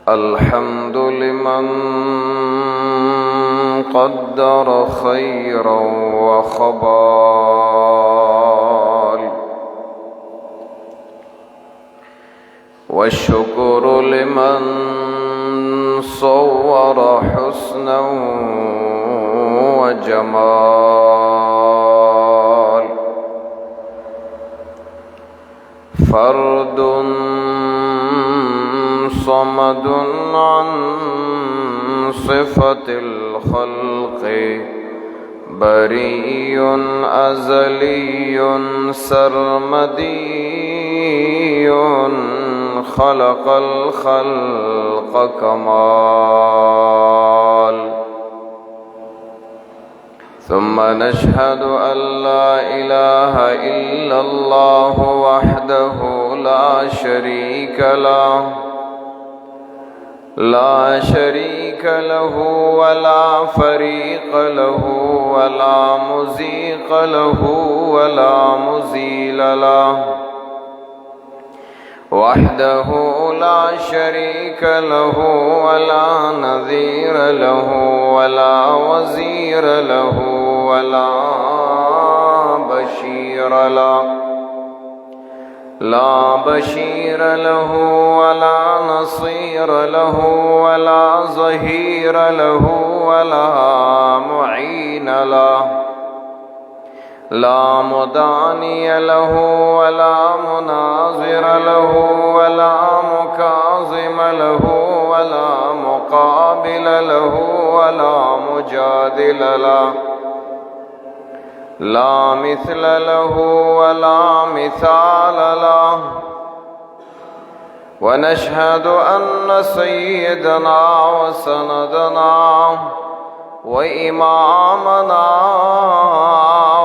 الحمد لمن قدر خيرا وخبال، والشكر لمن صور حسنا وجمال. فرد صمد عن صفة الخلق، بريء أزلي سرمدي، خلق الخلق كمال. ثم نشهد أن لا إله إلا الله وحده لا شريك له، لا شريك له ولا فريق له ولا مزيق له ولا مزيل له، وحده لا شريك له ولا نظير له ولا وزير له ولا بشير له، لا بشير له ولا نصير له ولا ظهير له ولا معين له، لا مداني له ولا مناظر له ولا مكاظم له ولا مقابل له ولا مجادل له، لا مثل له ولا مثال له. ونشهد أن سيدنا وسندنا وإمامنا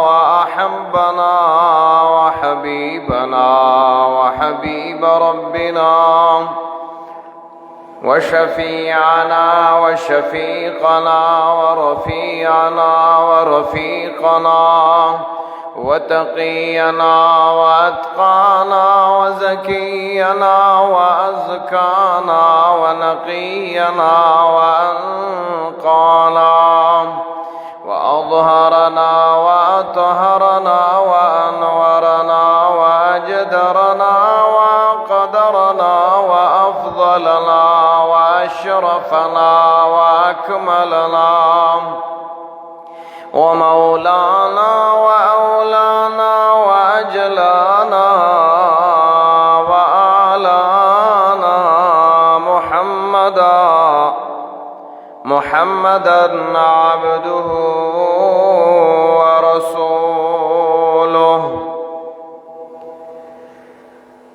وأحبنا وحبيبنا وحبيب ربنا وشفيعنا وشفيقنا ورفيعنا ورفيقنا وتقينا وأتقانا وزكينا وأزكانا ونقينا وأنقانا وأظهرنا وأطهرنا وأنورنا وأجدرنا وقدرنا وأفضلنا وأشرفنا وأكملنا ومولانا وأولانا وأجلانا وآلانا محمدا عبده ورسوله،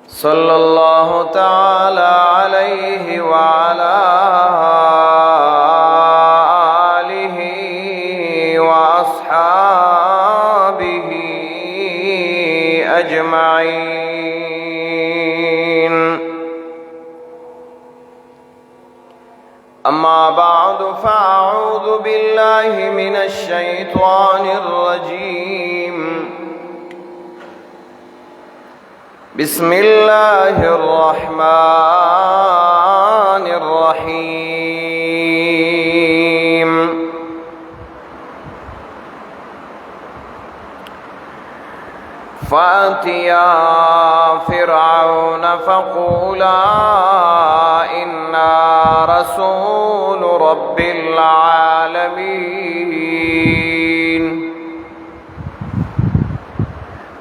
صلى الله تعالى عليه وعلى آله وأصحابه أجمعين. أما بعد، فأعوذ بالله من الشيطان الرجيم. بسم الله الرحمن الرحيم. فأتيا فرعون فقولا إنا رسول رب العالمين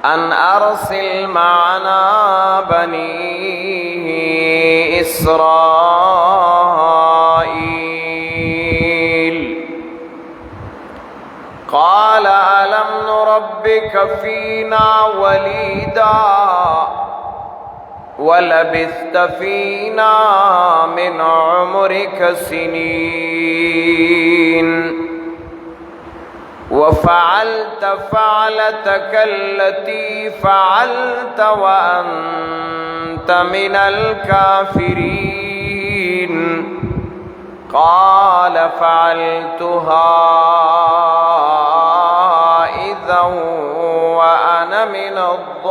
أن أرسل معنا بني إسرائيل. قال ألم نربك فينا وليدا ولبثت فينا من عمرك سنين وفعلت فعلتك التي فعلت وأنت من الكافرين. قال فعلتها إذا وأنا من الضالين.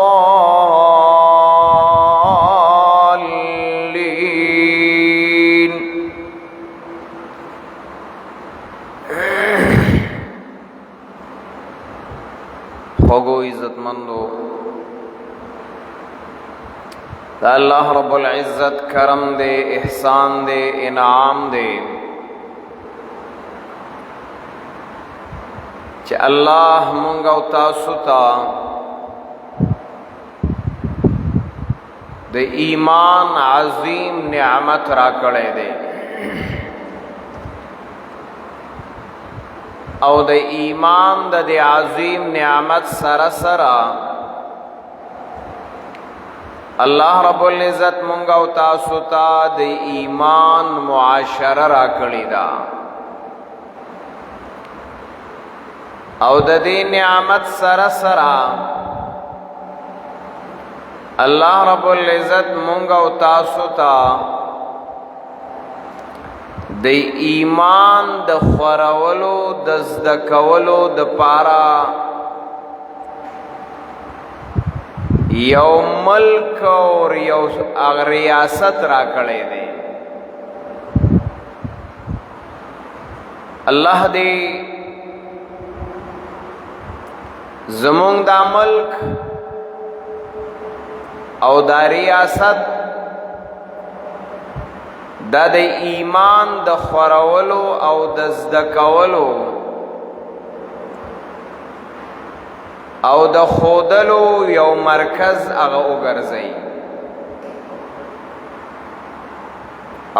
دا اللہ رب العزت کرم دے، احسان دے، انعام دے چې الله مونږ او تاسو ته د ایمان عظیم نعمت را کړی دی او د ایمان د دې عظیم نعمت سره سره الله رب العزت مونږ او تاسو ته د ایمان معاشره را کړی دا او د دې نعمت سره سره الله رب العزت مونږ او تاسو ته د ایمان د خورولو د زده کولو د پاره یو ملک اور یو ریاست را کړی دی الله دې زمونږ دا ملک او دا ریاست دا د ایمان د خورولو او د زده کولو او د خودلو یو مرکز هغه وګرځي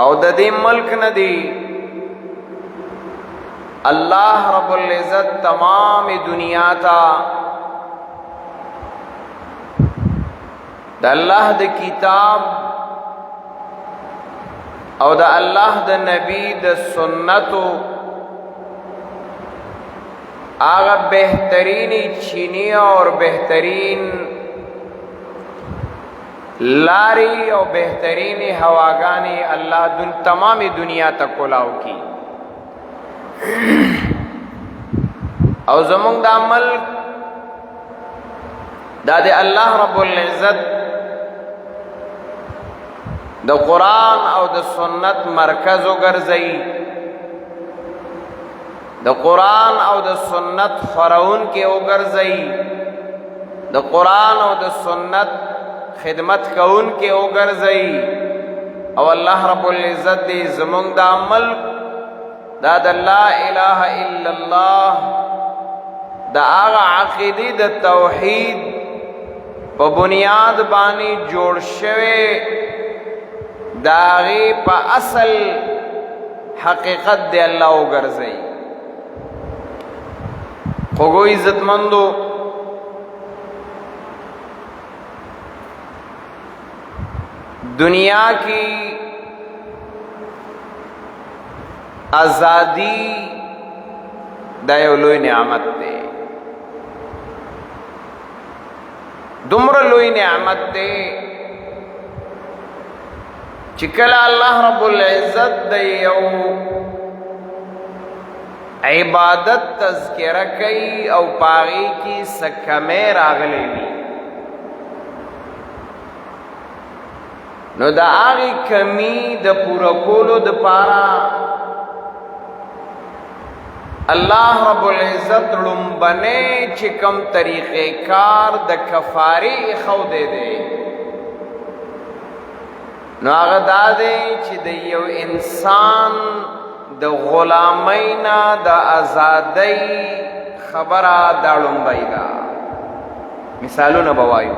او د دې ملک نه دی الله رب العزت تمام دنیا ته د الله د کتاب او د الله د نبی د سنتو آغا بہترینی چینی اور بہترین لاری اور بہترینی ہواگانی اللہ تمام دنیا تک کلاو کی او زمونږ دا ملک دا دے اللہ رب العزت د قرآن او د سنت مرکز وګرځي د قرآن او د سنت خورون کې وګرځي د قرآن او د سنت خدمت کون کې وګرځي او الله رب العزت دې زمونږ د عمل دا د لا اله الا الله دا هغه عقیده د توحید په بنیاد باندې جوړ شوی داغی پا اصل حقیقت دے اللہ وګرځي خوگو عزت مندو دنیا کی آزادی دا یو لوی نعمت دے دمر لوی نعمت دے چکل اللہ رب العزت دیو عبادت تذکرہ کئی او پاغی کی سکمی راغلی وی نو دا آغی کمی دا پورا کولو دا پارا اللہ رب العزت لنبنے چکم طریقہ کار دا کفاری خو دے دے نو هغه دا دی چې د یو انسان د غلامینا د آزادۍ خبره دا لومبۍ ده مثالونه به وایو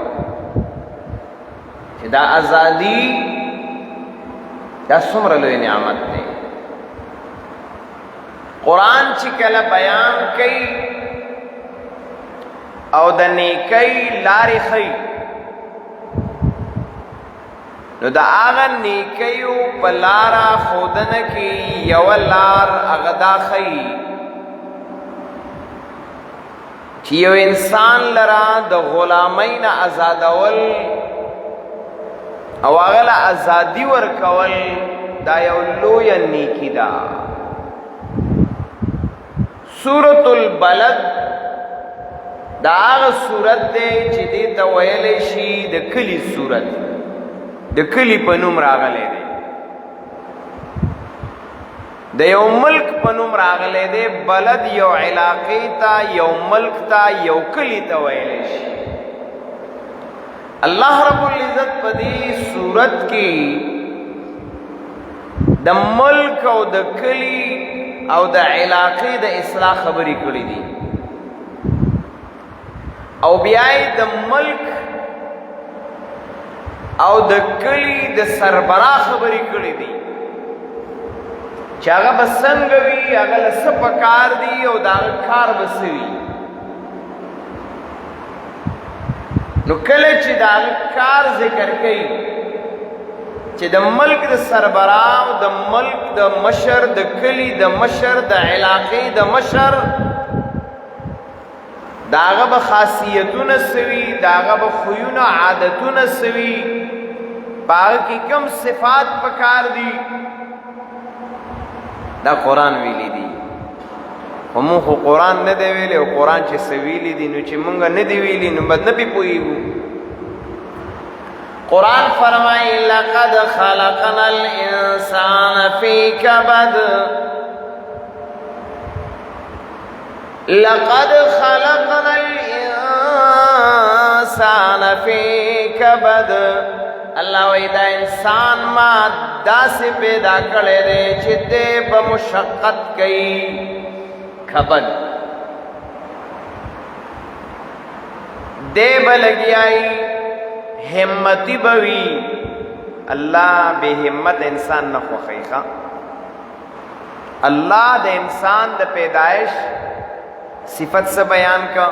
چې دا ازادي دا څومره لوی نعمت دی قرآن چې کله بیان کوي او د نیکۍ لارې ښیي نو دا آغا نیکیو پلارا خودن کی یو لار اغدا خی چی یو انسان لرا دا غلامین ازادول او اغلا ازادی ورکول دا یو لوی نیکی دا سورة البلد دا آغا سورت دے چی دیتا ویلشی دا کلی سورت د کلی په نوم راغلی دی د یو ملک په نوم راغلی دی بلد یو علاقې ته یو ملک ته یو کلی ته ویلی شي اللہ رب العزت پدی صورت کی د ملک او د کلی او د علاقې د اصلاح خبرې کړې دي او بیا د ملک او د کلی د سربراه خبرې کړې دي چې هغه به څنګه وي هغه له څه پکار دي او د هغه کار به څه وي نو کله چې د هغه کار ذکر کوي چې د ملک د سربراه او د ملک د مشر د کلی د مشر د علاقې د مشر داغه به خاصیتونه سوي داغه به خویونه عادتونه سوي باغ کی کم صفات پکار دي دا قرآن ویلی دی همو خو قرآن نه دی ویلی او قرآن چې سویلی دی نو چې مونږ نه دی ویلی نو بد نه پی پویږو قرآن فرمائی لقد خلقنا الانسان فی کبد لقد خلقنا الانسان فی کبد اللہ وی دا انسان ما دا سے پیدا کرے دے چھ دے بمشقت کئی کبد دے بلگی آئی ہمتی بوی اللہ بے ہمت انسان نخو خیخا اللہ دے انسان دے پیدائش صفت سے بیان کا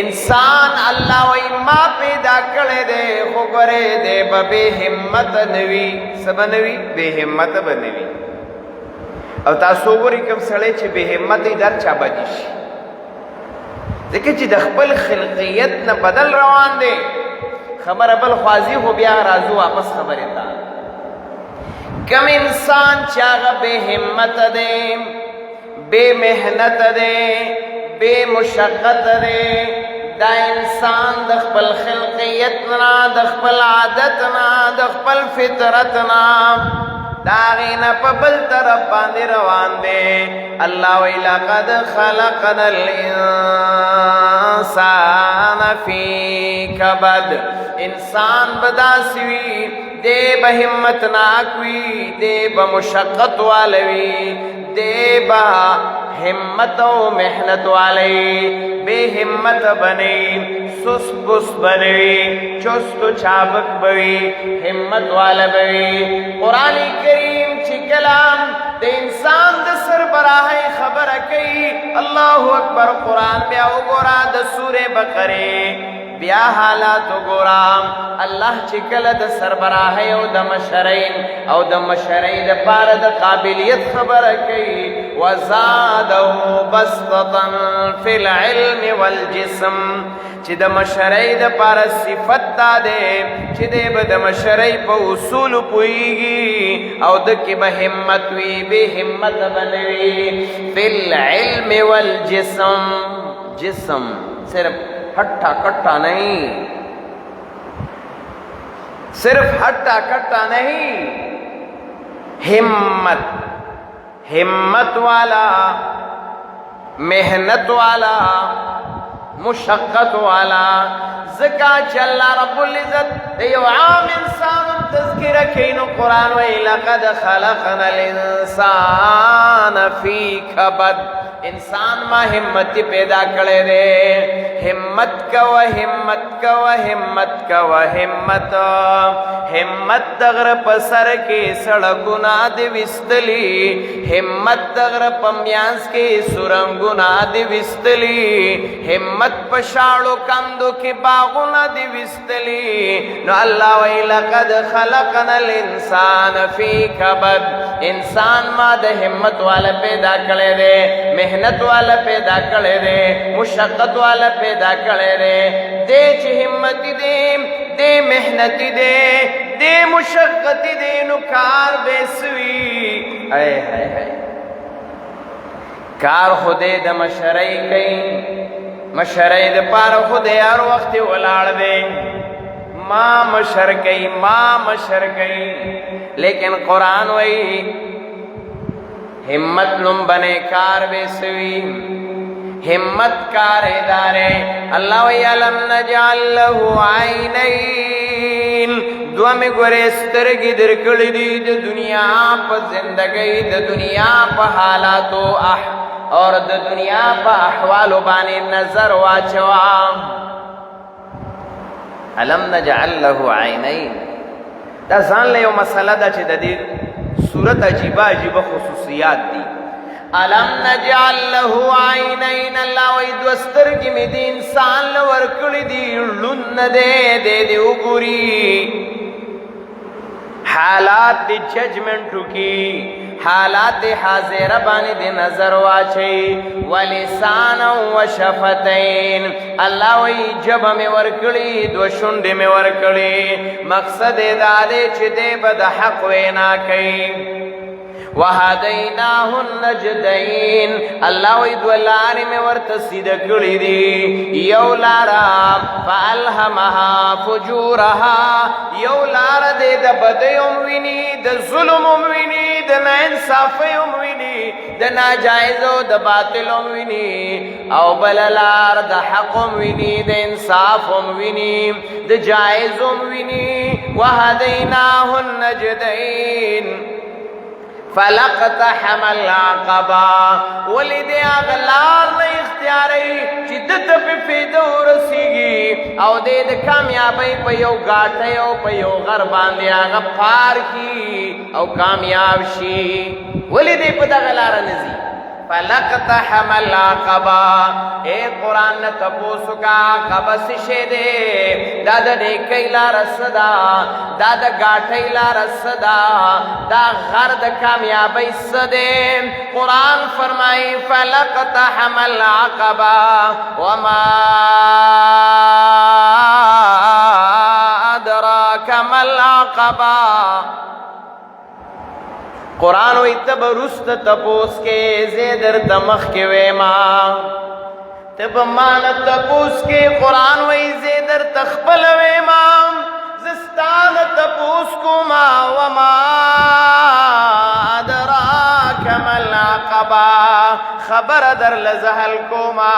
انسان اللہ وی ما پیدا کرے دے خوگرے دے بے ہمت نوی سب نوی بے ہمت بنوی او تاسو گوری کم سڑے چھ بے ہمت در چا بجیش دیکھے چھ دخبل خلقیت نہ بدل روان دے خبر ابل خوازی ہو بیا رازو واپس خبر تا کم انسان چاگا بے ہمت دے بے محنت دے بے مشقت دے دا انسان دخبل خلقیت نا دخبل عادت نا دخبل فطرت نا داغینا پا بل طرف باندے روان دے اللہ وی لقد خلقنا الانسان فی کبد انسان بداسوی دے بہمت ناکوی دے بمشقت والوی دے با ہمت و محنت والی بے ہمت بنی سس بس بنی چست و چابک بوی ہمت والا بوی قرآن کریم چی کلام دے انسان دے سربراہ خبر کئی اللہ اکبر قرآن بیا گورا دے سور بقرے بیا حالات گورام اللہ چکل د سربراہ او د مشرین او د مشرین د پار د قابلیت خبر کئی وزادو بسطتا فی العلم والجسم چی د مشرین د پار صفت دا دے چی دے با د مشرین پا اصول پوئیگی او دکی با ہمت وی بے ہمت بنوی فی العلم والجسم جسم صرف ہٹا کٹا نہیں صرف ہٹا کٹا نہیں ہمت ہمت والا محنت والا مشقت والا زکا چلا رب العزت ایو عام انسان تذکرہ کینو قرآن وی لقد خلقنا الانسان فی کبد انسان ما ہمت پیدا کرے دے ہمت کا و ہمت کا و ہمت کا و ہمت ہمت دغر پسر کے سڑکنا دی وستلی ہمت دغر پمیانس کے سرنگنا دی وستلی ہمت پشاڑو کندو کے باغنا دی وستلی نو اللہ وی لقد خلقنا الانسان فی کبد انسان ما دے ہمت والا پیدا کرے دے محنت والا پیدا کرے دے مشقت والا پیدا کرے دے دے چھ ہمتی دے دے محنتی دے دے مشقتی دے نکار بیسوی اے ہے کار خودے دا مشرعی کئی مشرعی دا پار خودے ہر وقت ولاڑ دے ماں مشر کئی لیکن قرآن وئی ہمت نم بنے کار بیسوی همت کار دارے اللہ وی علم نجعل له عینین دو میں گورے سترگی درکڑی دی دا دنیا پا زندگی دا دنیا پا حالاتو اور دا دنیا پا احوالو بانی نظر واچوام علم نجعل له عینین دا ځان له یو مسله ده چې د دې صورت عجیبه خصوصیات دي علم نجعل له عینین الله وی دو سترګې مې د انسان له ورکړې دي ړوند نه دی وګوري حالات د ججمنټو کې حالات حاضر باندې د نظر واچي ولسان و شفتین الله وی جب مې ورکړي دو شونډې مې ورکړي مقصد دا دی چې دې بد حق وینا کوي وهديناه النجدين الله وی دو لارې مې ورته سیده کړې دي یو لاره فالهمها فجورها یو لاره دې د بدۍ هم ویني د ظلم هم ویني د ناانصافۍ هم ویني د ناجایزو د باطل هم ویني او بل لار د حق هم ویني د انصاف هم ویني د جایز هم ویني وهديناه النجدين فلقتحم العقبہ ولید اغلار نے اختیاری چی دت پی فیدو رسیگی او دید کامیابی پا یو گاٹھے او پا یو غربان دی آغا پار کی او کامیاب شی ولید پا دا غلار نزی فلقتحم العقبہ اے قرآن نے تپوسو کا عقبہ سشے دے دادا نیکی لا رسدا دادا گاٹھئی لا رسدا دا غرد کامیابی صدے قرآن فرمائی فلقتحم العقبہ وما ادراک ما العقبہ قرآن وی تب رست تپوس کے زیدر دمخ کے ویما تب مان تپوس کے قرآن وی زیدر تخبل ویما زستان تپوس کو ما وما ادراک ما العقبہ خبر در لزحل کو ما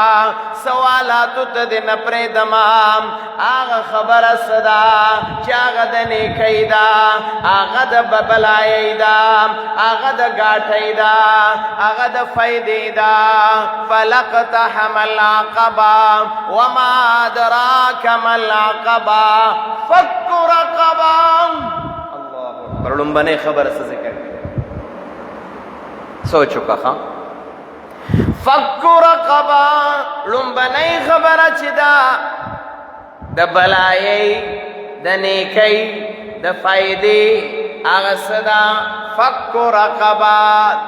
سوالاتو تدن پریدمام آغا خبر صدا چاغا دنی کئیدا آغا دا ببلائی دا آغا دا گاٹھئی دا آغا دا فیدی دا فلقتحم العقبہ وما ادراک ما العقبہ فک رقبہ اللہ پرلم بنے خبر سے ذکر سوچو کا خواہ فک رقبہ لنبنی خبر چدا دا بلائی دا نیکی دا فائدی اغسدا فک رقبہ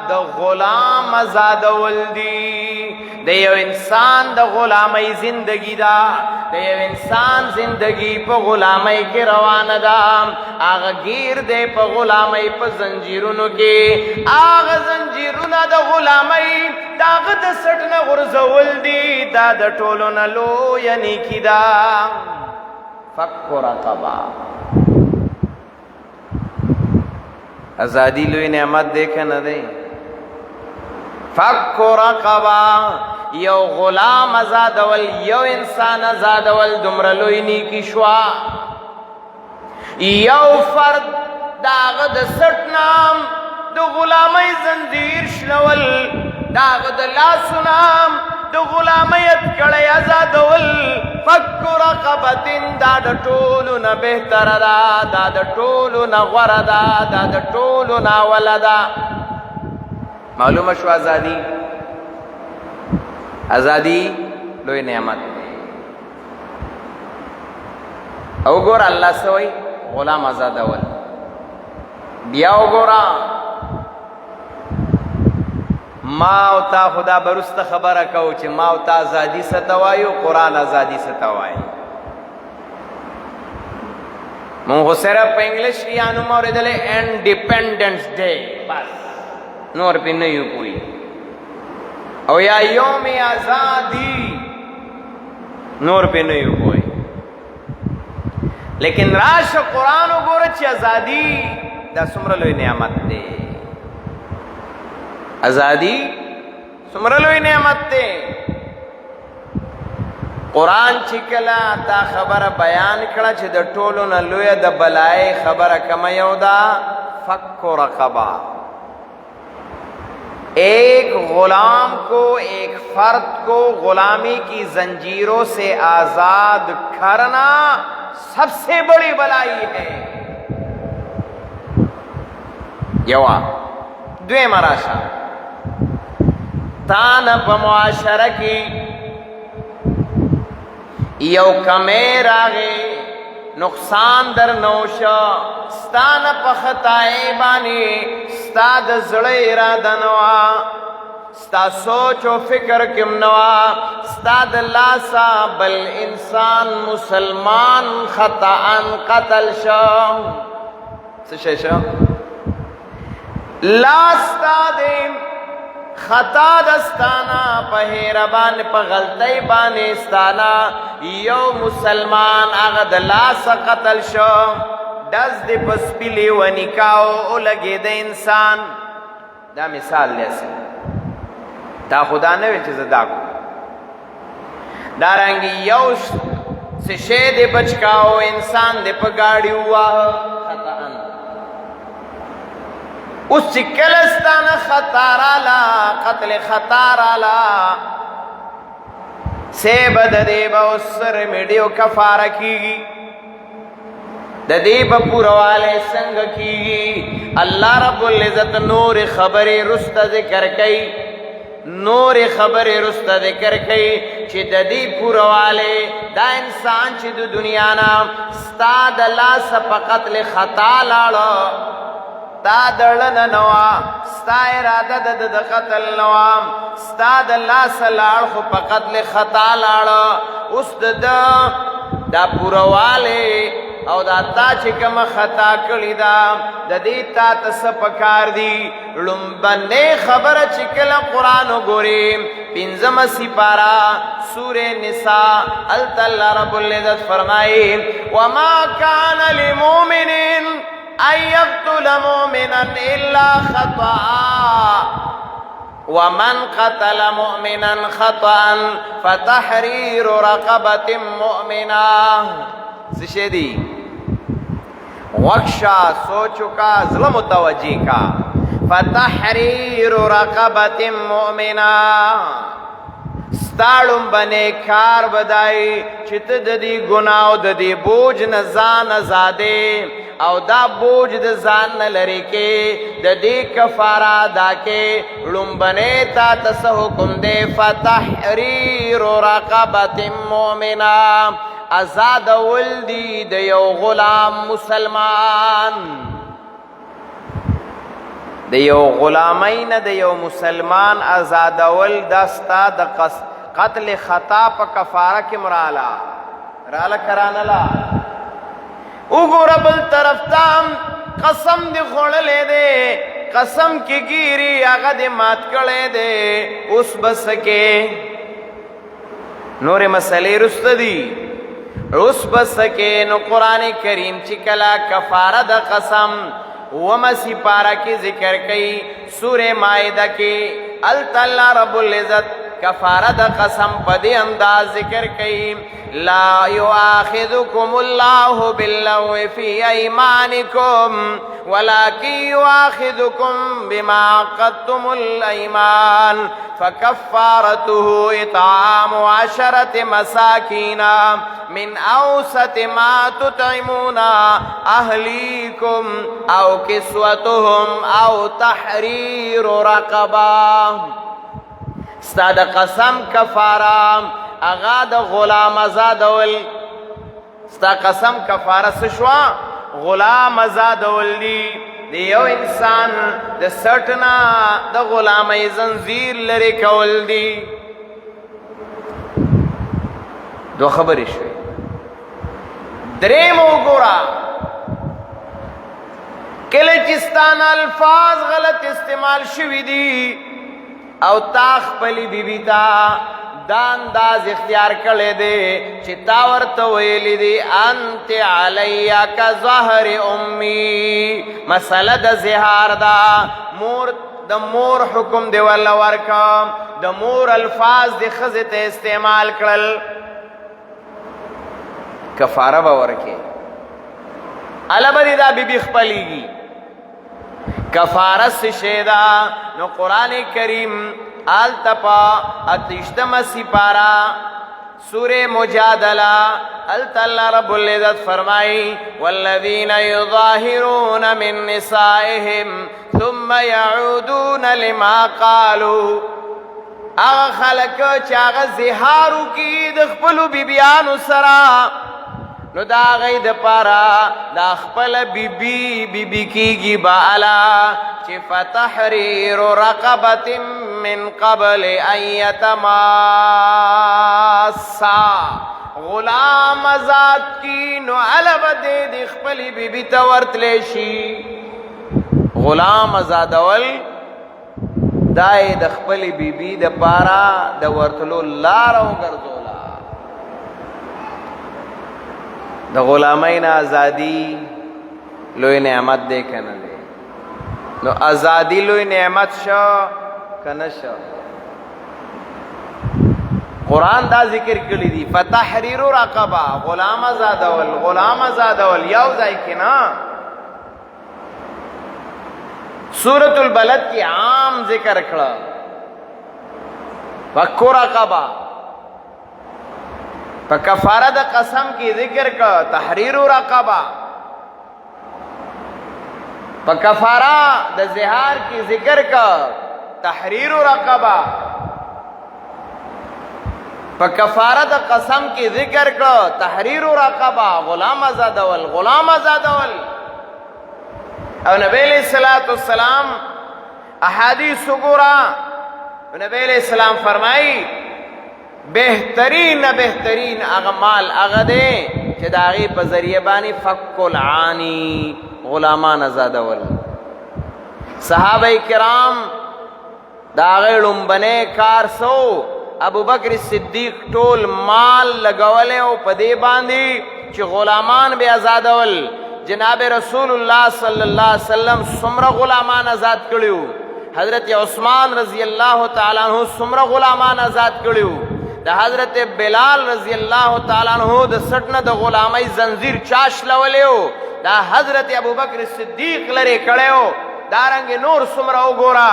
دا غلام ازادول دی دا یو انسان دا غلامی زندگی دا دا یو انسان زندگی پا غلامی کی روان دا آغا گیر دے پا غلامی پا زنجیرونو کی آغا زنجیرون دا غلامی دا آغا دا سٹن غرزول دی دا دا ٹولونا لو یعنی کی دا فک رقبہ ازادی لوی نعمت دیکھا نہ دے فک رقبہ یو غلام ازادول یو انسان ازادول دمرلوی نیکی شوا یو فرد داغ د سٹ نام دو غلامی زنجیر شلول داغ د لاسو نام دو غلامیت کڑی ازادول فک رقبتن دا دا ٹولو نا بہتر دا دا دا ٹولو نا غور دا دا دا ٹولو نا ولدا معلوم شو ازادی ازادی لوی نعمت او گور اللہ سوئی غلام آزاد اول بیا او گورا ما او تا خدا برست خبره کو چې ما او تا ازادی ستوایو قرآن ازادی ستوای مونږ صرف په انګلیش کې انو موریدلې انډیپندنس ډے بس نور په نه یو کوئی او یا یوم آزادی نور په نه یو کوئی لیکن راش قرآن وګوره چې ازادي دا څومره لوی نعمت دی ازادی څومره لوی نعمت دی قرآن چې کله دا خبره بیان کړه چې د ټولو نه لویه د بلای خبره کومه یو ده فک رقبه ایک غلام کو ایک فرد کو غلامی کی زنجیروں سے آزاد کرنا سب سے بڑی بلائی ہے یوا دوی مراشا تان پا معاشرہ کی یو کمی راغی نقصان در نوشا ستان پا خطائی بانی ستا د زړه اراده نوا ستا سوچ و فکر کم نوا ستا د لاسا بل انسان مسلمان خطاً قتل شو سشے شو لاستا دیم خطا دستانا پہیر بان پا غلطی بانستانا یو مسلمان اغد لاسا قتل شو دز دی پس پیلی و نکاو او لگی دا انسان دا مثال لیسے دا خدا نوی چیز دا کو دارنگی یو سشے دی بچکاو انسان دی پا گاڑی ہوا خطاً اس چکلستان خطار آلا قتل خطار آلا سیبد دیبا اس سر میڈیو کفارہ کی گی د دې په پورواله څنګه کیږي الله رب العزت نور خبره رسته ذکر کوي نور خبره رسته ذکر کوي چې د دې پورواله دا انسان چې د دنیا نه ستاد لاس په قتل خطا لاړو تا دړن نوا ستا اراده د قتل نوا ستا د لاس لاړ خو په قتل خطا لاړو اوس دا پورواله او دا تا چې کوم خطا کړی دا د دې تا ته پکار دی لومبنه خبره چې کله قرآن وګوري پنځمه سپاره سوره نساء الله رب العزت فرمایي وما كان لمؤمن ان يقتل مؤمنا الا خطأ ومن قتل مؤمنا خطأ فتحرير رقبة مؤمنة سشدی وقشا سوچو کا ظلم متوجی کا فتحریر رقبت مؤمنہ ستاړم بنے کار بدائی چت ددی گناو ددی بوج نزان ازادے او دا بوج د ځان لری کې د دې کفاره دا کې لومبنه تا تس حکم دے فتحریر رقبت مؤمنہ آزاد ولدی د یو غلام مسلمان د یو غلامین د یو مسلمان آزاد ول دستا د قتل خطا په کفاره کې مرالا رالا کرانلا وګور بل طرف تام قسم دی خړلې دے قسم کی گیری هغه دې مات کړې دے اوس بس کې نور مسلې رستدي اوس بس کې نو قران کریم چې کلا کفاره د قسم وما سپارہ کی ذکر کئی سورہ مائدہ کی اللہ رب العزت کفارہ دا قسم پدی انداز ذکر کئی لا یؤاخذکم اللہ باللغو فی ایمانکم ولکن یؤاخذکم بما عقدتم الایمان فکفارته اطعام 10 مساکین من اوسط ما تطعمون اہلیکم او کسوتهم او تحریر رقبہ استاد قسم کفارہ اغا د غلام آزادول ستا قسم کفاره سشوا غلام آزادول دی یو انسان د سټنا د غلامۍ زنجیر لري کول دی دو خبرې شوې دریم وګورا کله چې ستان الفاظ غلط استعمال شوي دي او تاخ پلی بیبی تا دا انداز اختیار کړی دی چې تا ورته ویلی دی انت علیا کا ظهر امی مسله د زهار دا مور د مور حکم دی ولا ورکا د مور الفاظ د خزه ته استعمال کړل کفاره به ورکې اله به دا بیبي خپلیږي کفاره څه شی ده نو قرآن کریم التپا اتشتم سپارا سورہ مجادلہ اللہ رب العزت فرمائی والذین یظاہرون من نسائهم ثم یعودون لما قالوا اغا خلق چاگا زہارو کی دخپلو بیبیانو سرا نو دا غید پارا دا خپل بیبی کیگی بالا چی فتحریر رقبت من قبل ان یتماسا غلام ازاد کی نو علب دے دی خپلی بیبی تورت لیشی غلام ازادول دای د خپلی بیبی د پارا د ورتلو لارو گردولا د غلامین ازادی لوی نعمت دے کنه دے نو ازادی لوی نعمت شو کنه شو قرآن دا ذکر کړی دی فتحریر رقبه غلام ازادول یو ځای کې نه سورۃ البلد کی عام ذکر کړه فکو رقبه په کفاره د قسم کی ذکر کړه تحریر رقبه په کفاره د زهار کی ذکر کړه تحریر رقبه په کفاره د قسم کی ذکر کړه تحریر رقبه غلام آزادول او نبی علیہ الصلوۃ والسلام احادیث وګورا نبی علیہ السلام فرمائی بہترین اغمال اغدے چې داغي په ذریعہ باندې فک العانی غلامان آزادول صحابه کرام داغه لومبنه کار سو ابو بکر صدیق ټول مال لګولې او په دې باندې چې غلامان به آزادول جناب رسول الله صلی الله علیه وسلم څومره غلامان آزاد کړیو حضرت عثمان رضی الله تعالی عنہ څومره غلامان آزاد کړیو د حضرت بلال رضی الله تعالی عنہ د سټنه د غلامۍ زنجیر چاش لولیو دا حضرت ابوبکر صدیق لري کړیو دارنګ نور څومره وګورا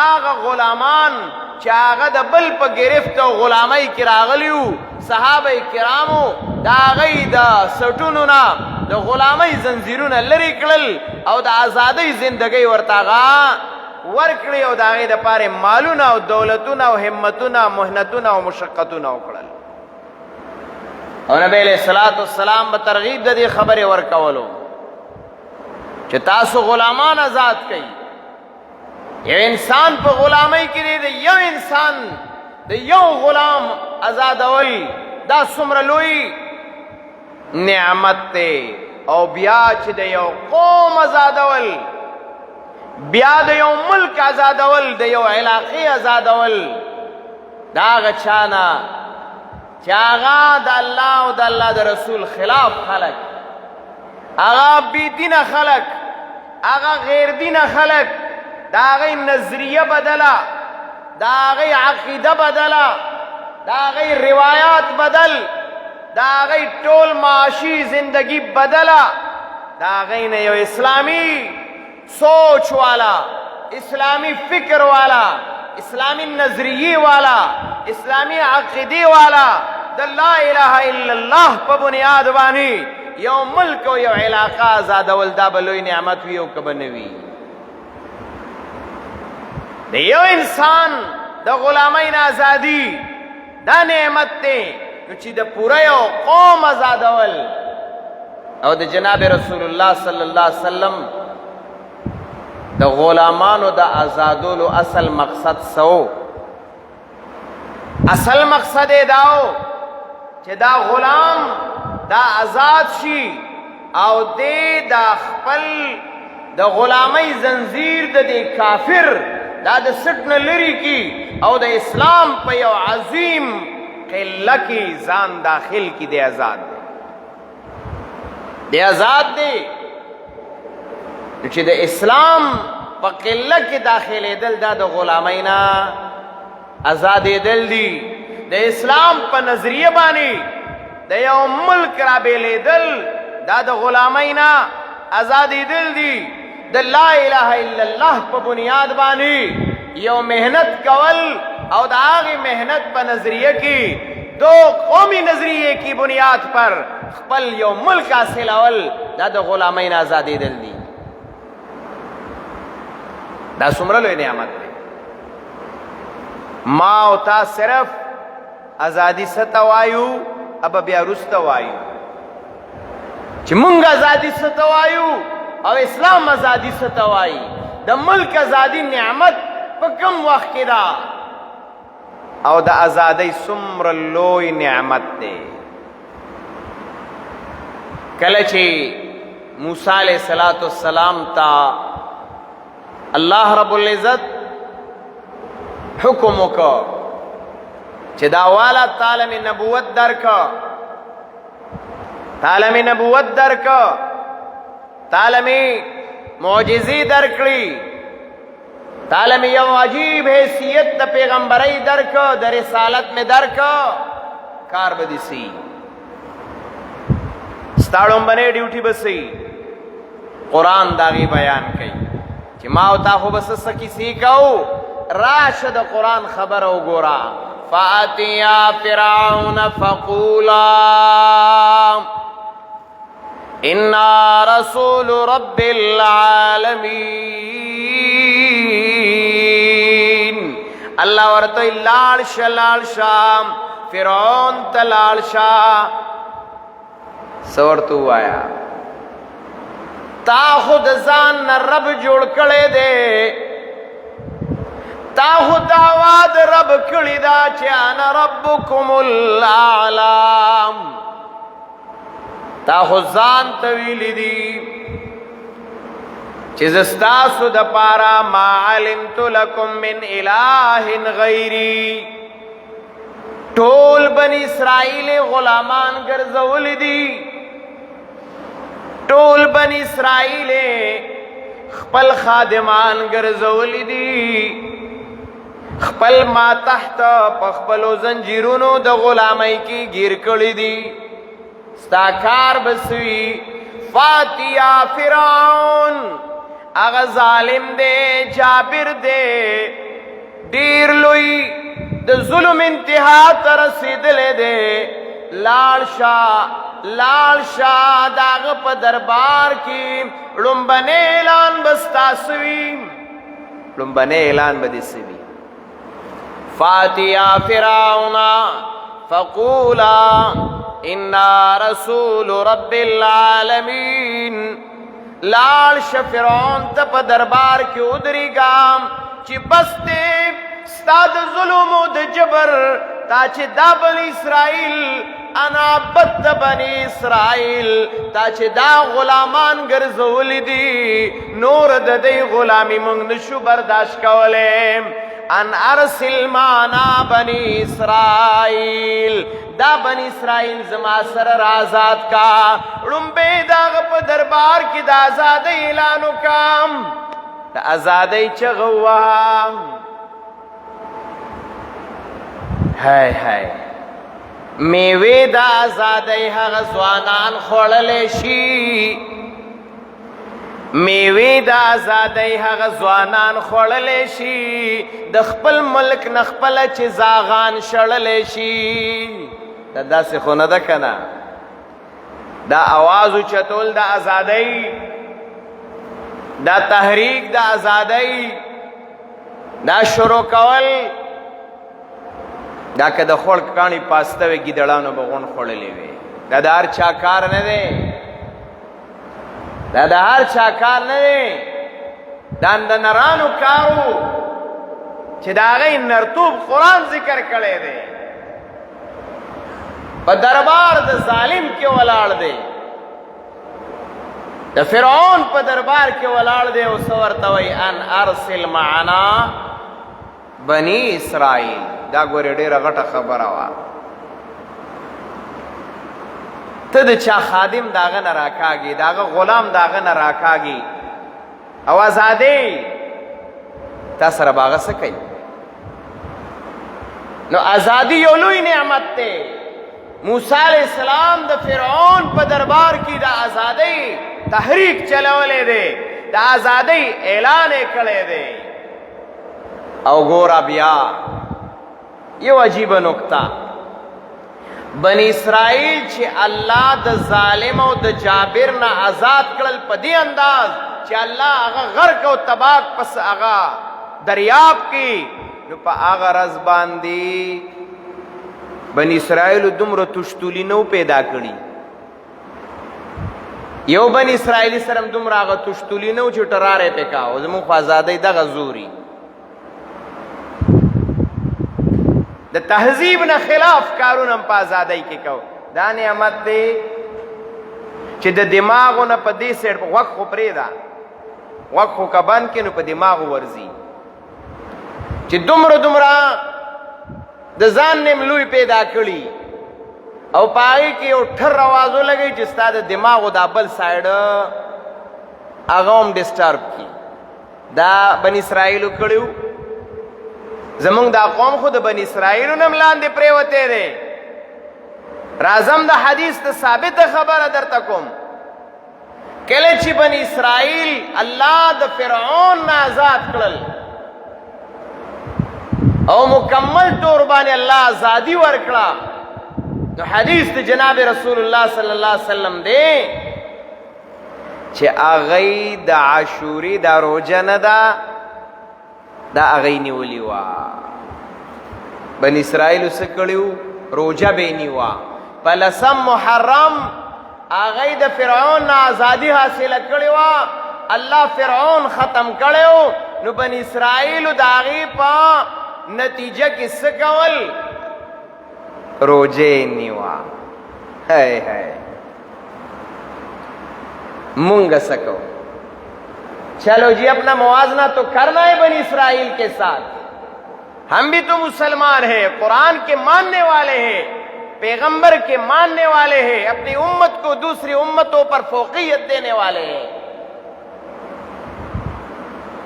هغه غلامان چې هغه د بل په گرفت او غلامۍ کې راغلیو صحابه کرامو دا غي د سټونو نه د غلامۍ زنجیرونه لري کړل او د ازادۍ زندګۍ ورتاغه ورکړي او دا غي د پاره مالونه او دولتونه او همتونه مهنتونه او مشقتونه وکړل او نبی علیہ الصلوۃ والسلام به ترغیب د دې خبره ورکولو چې تاسو غلامان آزاد کړئ یو انسان په غلامۍ کې دی یو انسان د یو غلام آزادول دا څومره لوی نعمت دی او بیا چې د یو قوم آزادول بیا د یو ملک آزادول د یو علاقې آزادول دا هغه چانه چې هغه د الله او د الله د رسول خلاف خلق هغه بی دینه خلق هغه غیر دینه خلق دا غي نظریه بدلا دا غي عقیده بدلا دا غي روایات بدل دا غي ټول معاشي زندگی بدلا دا غي نه یو اسلامی سوچ والا اسلامی فکر والا اسلامی نظریه والا اسلامی عقیده والا د لا اله الا الله په بنیاد باندې یو ملک او یو علاقه آزادول دا بلوی نعمت وی او کبنوي د یو انسان د غلامۍ نه ازادي دا نعمت دی چې د پوره یو قوم آزادول او د جناب رسول الله صلی الله علیه وسلم د غلامانو د آزادولو اصل مقصد سو اصل مقصد داو چې دا غلام دا آزاد شي او دې دا خپل د غلامۍ زنجیر د دې کافر دا د سټنه لري کی او د اسلام په یو عظیم قله کې ځان داخل کی دی آزاد دی چې د اسلام په قله کې داخلي دل دا د غلامینا آزاد دل دی د اسلام په نظریه باندې د یو ملک را بیلیدل دا د غلامۍ نه ازادېدل دي د لا اله الا الله په بنیاد باندې یو محنت کول او د هغې محنت په نظریه کې دو قومی نظریے کی بنیاد پر خپل یو ملک حاصلول دا د غلامۍ نه ازادېدل دي دا څومره لوی نعمت دی ما او تا صرف ازادي څه ته وایو اب بیا وروسته وایو چې مونږ ازادي څه ته وایو او اسلام ازادي څه ته وایي د ملک ازادي نعمت په کوم وخت کې ده او د ازادۍ څومره لوی نعمت دی کله چې موسی علیه السلام ته الله رب العزت حکم وکړ چې دا والا تعالی می نبوت درکړه تعالی می نبوت درکړه تعالی می معجزې درکړي تعالی می یو عجیب حیثیت د پیغمبرۍ درکړه د رسالت می درکړه کار به دې سي ستا ړومبنۍ ډیوټي به سي قرآن داغي بیان کوي چې ما او تا خو به څه کیسې کوو راشه د قرآن خبره وګوره فاتیا فرعون فقولا انا رسول رب العالمین الله ورته لاړ شام فرعون ته لاړ شه څه ورته ووایه تا خود ځان نه رب جوړ کړی دی تا خو دعوا د رب کړې ده چې انا ربکم الاعلام تا خو ځان ته ویلي دي چې زه ستاسو دپاره ما علمت لکم من اله غیري ټول بني اسرائیل غلامان ګرځولي دي ټول بني اسرائیل خپل خادمان ګرځولي دي خپل ما تحت پخپلو زنجیرونو د غلامۍ کې گیر کړی دي ستا کار بسوي فاتیا فرعون اغه ظالم دی جابر دی ډیر لوی د ظلم انتها ته رسېدلی دی لاړ شه داغه په دربار کې لومبنی اعلان به ستاسو وي لومبنی اعلان به دې څه وي فاتیا فرعون فقولا انا رسول رب العالمین لاړ شه فرعون ته په دربار کې ودرېږم چې بس دې ستا د ظلم او د جبر تا چې دا بني اسرائیل انا بد بني اسرائیل تا چې دا غلامان ګرځولي دي نور د دې غلامي موږ نشو برداشت کولی ان ارسل معنا بني اسرائیل دا بني اسرائیل زما سره آزاد کا لومبې داغه په دربار کې د آزادۍ اعلان وکړم د آزادۍ چغه ووهم هاي میوې د آزادۍ هغه ځوانان خوړلی شي میوې د آزادۍ هغه ځوانان خوړلی شي د خپل ملک نه خپله چې زاغان شړلی شي دا داسې خو نه ده که نه دا اواز اوچتول د آزادۍ دا تحریک د آزادۍ دا شروع کول دا که د خوړ کاڼي پاسته وي ګیدړانو به غونډ خوړلی وي دا د هر چا کار نه دی دا د هر چا کار نه دی دا د نرانو کارو چې د هغې نرتوب قرآن ذکر کړی دی په دربار د ظالم کې ولاړ دی د فرعون په دربار کې ولاړ دی او څه ورته وایي ان ارسل معنا بني اسرائیل دا ګورې ډېره غټه خبره وه ته د چا خادم د هغه نه راکاږي د هغه غلام د هغه نه راکاږي او ازادۍ تا سره به هغه څه کوي نو ازادي یو لوی نعمت دی موسی علیہ السلام د فرعون په دربار کې د ازادۍ تحریک چلولې دی، د ازادۍ اعلان یې کړی دی. او ګوره بیا یو عجیبه نکته، بنی اسرائیل چې الله د ظالم او د جابر نه آزاد کړل په دې انداز چې الله هغه غرق او تباک پس هغه دریاب کې، نو په هغه رز باندې بنی اسرائیل دومره تشتولی نو پیدا کړي. یو بنی اسرائیلی سره دومره هغه تشتولی نو چې ټراره پې کاو، زموږ خو ازادۍ دغه زوري د تهذیب نه خلاف کارونه په ازادۍ کې کو. دا نعمت دی چې د دماغو نه په دې سیټ غوږ خو پرېږده، غوږ خو که بند کړي نو په دماغو ورځي چې دومره د ځان نیم لوی پیدا کړي او په هغې کې یو ټر آواز ولګوي چې ستا د دماغو دا بل سایډ هغه هم ډسټرب کړي. دا بني اسرائیلو کړي. زمونږ دا قوم خو د بني اسرائیلو نه هم لاندې پرېوتی دی. راځم د حدیث د ثابته خبره درته کوم. کله چې بني اسرائیل الله د فرعون نه آزاد کړل او مکمل طور باندې الله ازادي ورکړه، نو حدیث د جناب رسول الله صلی الله علیه وسلم دی چې هغوی د عاشورې دا روژه نه ده، دا هغوی نیولې وه. بني اسرائیلو څه کړي وو؟ روژه به یې نیوه. په 10 محرم هغوی د فرعون نه ازادي حاصله کړې وه، الله فرعون ختم کړی و. نو بني اسرائیلو د هغې په نتیجه کې څه کول؟ روجے نیوا. ہے مونگا سکو. چلو جی اپنا موازنہ تو کرنا ہے بنی اسرائیل کے ساتھ. ہم بھی تو مسلمان ہیں، قرآن کے ماننے والے ہیں، پیغمبر کے ماننے والے ہیں، اپنی امت کو دوسری امتوں پر فوقیت دینے والے ہیں.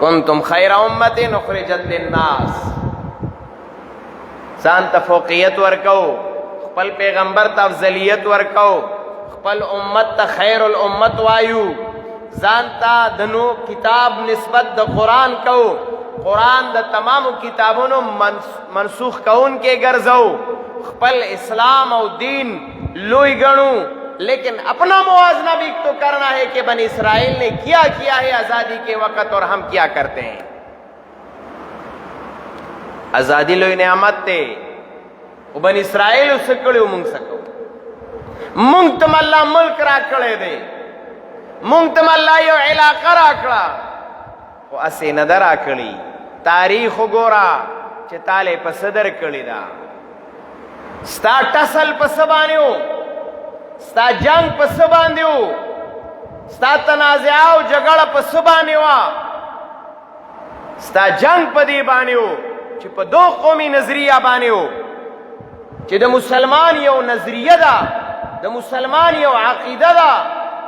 کنتم خیر امت اخرجت للناس. ځان ته فوقیت ورکو، خپل پیغمبر ته افضلیت ورکو، خپل امت ته خیر الامت وایو، ځان ته د نو کتاب نسبت د قرآن کو، قرآن د تمامو کتابونو منسوخ کون کے ګرځو، خپل اسلام او دین لوی گنو. لیکن اپنا موازنہ بھی تو کرنا ہے کہ بنی اسرائیل نے کیا ہے آزادی کے وقت اور ہم کیا کرتے ہیں. آزادی لوی نعمت تے او بنی اسرائیل اس کڑی مونگ سکو. مونگ تم اللہ ملک را کڑے دے، مونگ تم اللہ یو علاقہ را کڑا او اسی ندر را کڑی. تاریخ گورا چه تالے پس در کڑی دا. ستا ٹسل پس بانیو، ستا جنگ پس باندیو، ستا تنازعاو جگڑ پس بانیوا، ستا جنگ پدی بانیو چې په دو قومي نظریه باندې و چې د مسلمان یو نظریه ده، د مسلمان یو عقیده ده،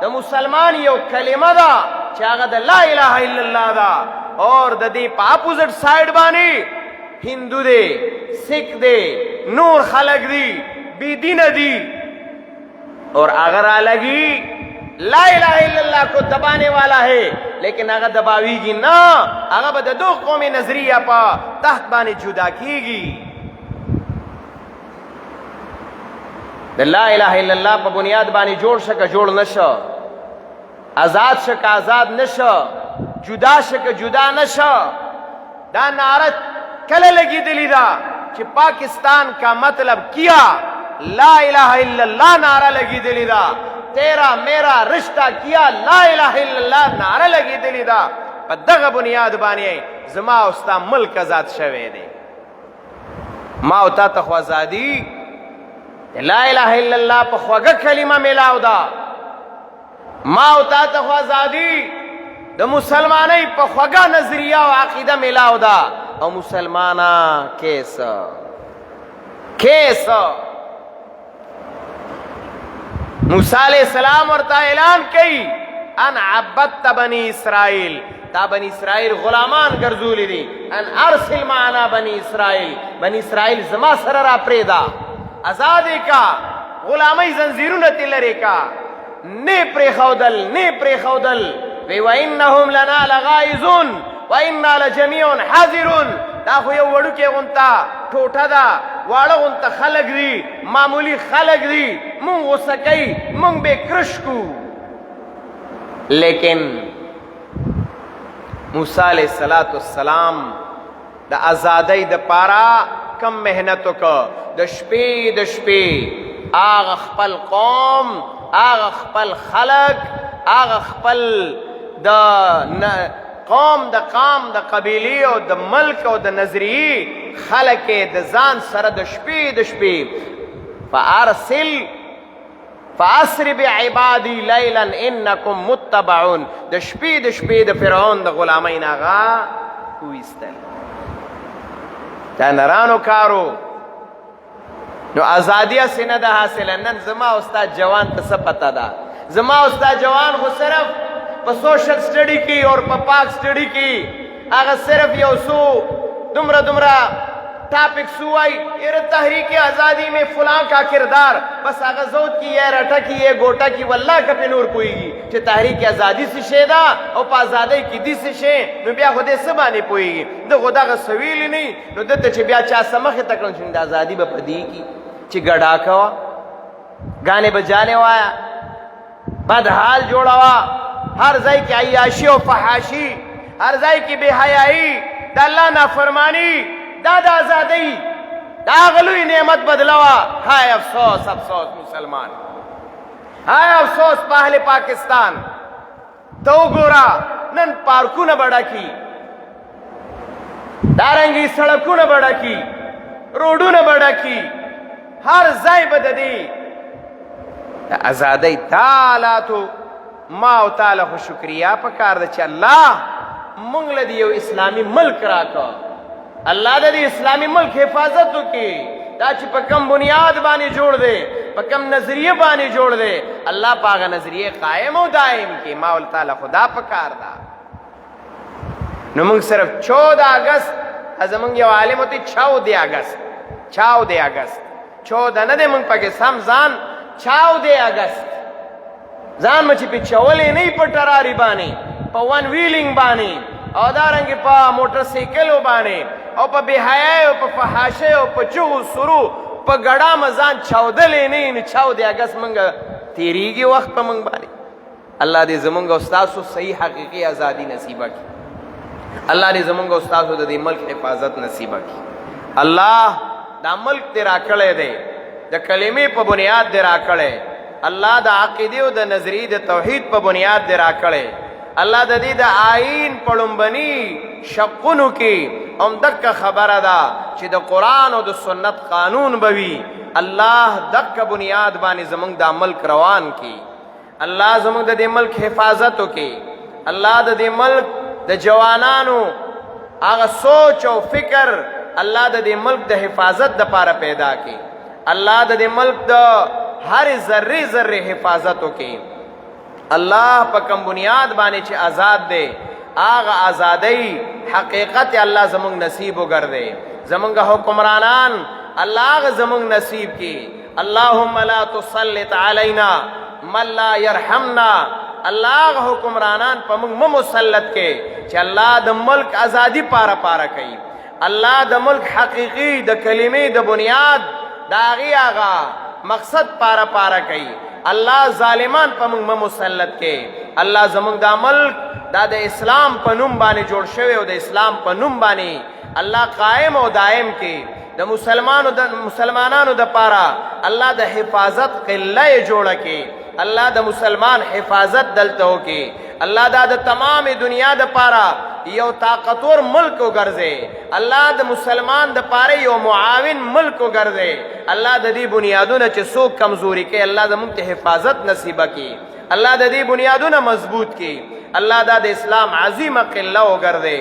د مسلمان یو کلمه ده چې هغه د لا اله الا الله ده، اور د دې په اپوزټ سایډ باندې ہندو دے، سکھ دے، نور خلق دی، بی دین دی، اور اگر الگی لا الہ الا اللہ کو دبانے والا ہے، لیکن اگر دباوی گی نا اگر با دو قومی نظریہ پا تحت بانے جدا کی گی. لا الہ الا اللہ پا بنیاد بانے جوڑ شکا جوڑ نشا، آزاد شکا آزاد نشا، جدا شکا جدا نشا. دا نعرت کل لگی دلی دا کہ پاکستان کا مطلب کیا لا الہ الا اللہ نعرہ لگی دلی دا، تیرا میرا رشتہ کیا لا الہ الا اللہ نعرہ لگی دلی دا. پا دغ بنیاد بانی زما استا ملک ازاد شوے دے. ما اتا تخو ازادی لا الہ الا اللہ پا خواگا کلمہ ملاو دا. ما اتا تخو ازادی دا مسلمانی پا خواگا نظریہ و عقیدہ ملاو دا. او مسلمانا کیسا کیسا موسیٰ علیہ السلام ورطا اعلان کی ان عبدت بنی اسرائیل، تا بنی اسرائیل غلامان گرزولی دی، ان ارسل معنا بنی اسرائیل، بنی اسرائیل زما سر را پریدا، ازادی کا غلامی زنجیرونه تی لرې کا، نه پرېښودل نه پرېښودل. وی وانهم لنا لغائزون وانا لجميع حاضرون. دا خو یو وړوکی غونته ټوټه ده، واړه غونته خلک دي، معمولی خلک دي، مونږ غوسه کوي، مونږ به کرش کو. لیکن موسی علیہ السلام د ازادۍ د پاره کم محنت وکړه. د شپې هغه خپل قوم، هغه خپل خلق، هغه خپل د قوم د قبیلې او د ملک او د نظریې خلق د ځان سره د شپې فاسر بعبادی لیلا انکم متبعون. د شپې د فرعون د غلامۍ نه هغه وایستل. دا نرانو کارو. نو ازادي هسې نه ده حاصله. نن زما استاد جوان ته څه پته ده؟ زما استاد جوان خو صرف په سوشل سټډي کې اور په پاک سټډي کې هغه صرف یو څو دومره ٹاپکس وای، یہ تحریک آزادی میں فلاں کا کردار، بس هغه زود کی یہ رټه کی یہ ګوټه کی والله کپی نور پویږي چې تحریک آزادی څه شی ده او په آزادۍ کې دې څه شی. نو بیا خو دې څه باندې پویږي؟ دغه دغه سویل نه. نو دته چې بیا چا سمخه تکړه چې د آزادی به پدې کی چې ګډا کوا، गाने बजाने वाया، बदहाल जोड़ा हुआ, हर ज़ाय की अय्याशी और फहाशी, हर ज़ाय की बेहयाई, अल्लाह नाफरमानी, दादा आज़ादी, दागलुई नेमत बदलावा. हाय अफसोस अफसोस मुसलमान, हाय अफसोस पहले पाकिस्तान. तो गोरा नन पार्कू न बड़ा की, दारंगी सड़कू न बड़ा की, रोडू न बड़ा की, हर ज़ाय बददी आज़ादी ताला तो माँ ताला को शुक्रिया पकार दे च अल्लाह मंगल दियो इस्लामी मुल्क राका. अल्लाह दे इस्लामी मुल्क हिफाजत की ताकि पकम बुनियाद बानी जोड़ दे, पकम नजरिए बानी जोड़ दे. अल्लाह पागा नजरिए कायम हो दायम की माउल ताला खुदा पकार दा. नमंग सिर्फ 14 अगस्त अजमंग ये आलिम होती 14 अगस्त 14 न दे मंग पके समजान 14 अगस्त जान मची पिछवले नहीं पटरारी बानी प वन व्हीलिंग बानी और दारंगे प मोटरसाइकिल बानी और प बेहयाए और प फहाशे और प चुगु सुरु प गड़ा मजान 14 नहीं 14 अगस्त मंग तेरी के वक्त प मंग बानी. अल्लाह दे जमंग उस्ताद सो सही हकीकी आज़ादी नसीबा की. अल्लाह दे जमंग उस्ताद सो दे मुल्क हिफाजत नसीबा की. अल्लाह दा मुल्क तेरा कड़े दे द कलिमे प बुनियाद दे राकड़े. अल्लाह दा अकीदे व द नजरी द तौहीद प बुनियाद दे राकड़े. अल्लाह द दी द आईन पड़ुम्बनी शक्कुनु की दक का खबर अदा ची द कुरान और द सुन्नत कानून बवी. अल्लाह दक का बुनियाद बानी जमंग दा मुल्क रवान की. अल्लाह जमंग द दे मुल्क हिफाजत की. अल्लाह द दे मुल्क द जवानानु आगा सोच और फिक्र अल्लाह द दे मुल्क द हिफाजत द पारा पैदा की. अल्लाह द दे मुल्क द हर जर्रे जर्रे हिफाजत की. अल्लाह पकम बुनियाद बाने चे आज़ाद दे आगा आज़ादी हकीकत अल्लाह जमुंग नसीब उगर दे. जमुंग हुक्मरानान अल्लाह जमुंग नसीब की. अल्लाहुम्मा ला तुसल्लित अलैना मन ला यरहमना. अल्लाह हुक्मरानान पमुंग मुसल्लत के चे अल्लाह द मुल्क आज़ादी पारा पारा कई. अल्लाह द मुल्क हकीकी द कलिमे द बुनियाद दागी आगा मकसद पारा पारा कई. अल्लाह जालिमान पमुंग मुसल्लत के. अल्लाह जमुंग दा मुल्क दा द इस्लाम पनुम बानी जोड़ शवे व द इस्लाम पनुम बानी अल्लाह कायम व दायम के. द मुसलमानानु द पारा अल्लाह द हिफाजत क़िल्ला जोड़ के. अल्लाह द मुसलमान हिफाजत दलते हो के. अल्लाह दा द तमाम दुनिया द पारा यो ताकतवर मुल्क गर्जे. अल्लाह द मुसलमान द पारे यो मुआविन मुल्क गर्जे. अल्लाह द दी बुनियादों चे सो कमजोरी के अल्लाह द मुंते हिफाजत नसीबा की. अल्लाह द दी बुनियादों मजबूत की. अल्लाह दा द इस्लाम अजीम क़िल्ला गर्जे.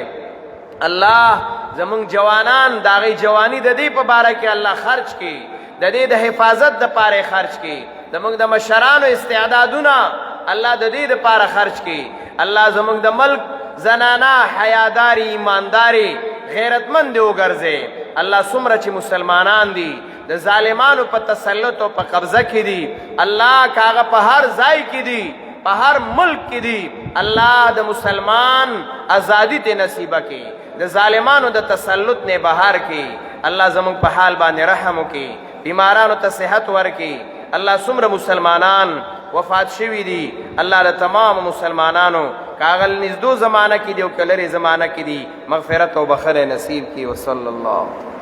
अल्लाह जमुंग जवानान दागी जवानी द दी पारा के अल्लाह खर्च की. द दी द हिफाजत द पारे खर्च की. जमुंग द मशरान इस्तेदादुना अल्लाह द दी द पारा खर्च की. अल्लाह जमुंग द मुल्क जनाना हयादारी ईमानदारी गैरतमंद गर्जे. अल्लाह सुमर ची मुसलमानान दी د ظالمانو په تسلط او په قبضه کې دي. الله کاغه په هر ځای کې دي، په هر ملک کې دي. الله د مسلمان ازادي ته نصیبه کړي، د ظالمانو د تسلط نه بهر کړي. الله زموږ په حال باندې رحم وکړي، بیمارانو ته صحت ورکړي. الله څومره مسلمانان وفات شوي دي، الله د تمام مسلمانانو کاغل نږدې زمانہ کې دي او کلري زمانہ کې دي مغفرت او بخښنه نصیب کړي. وصلی الله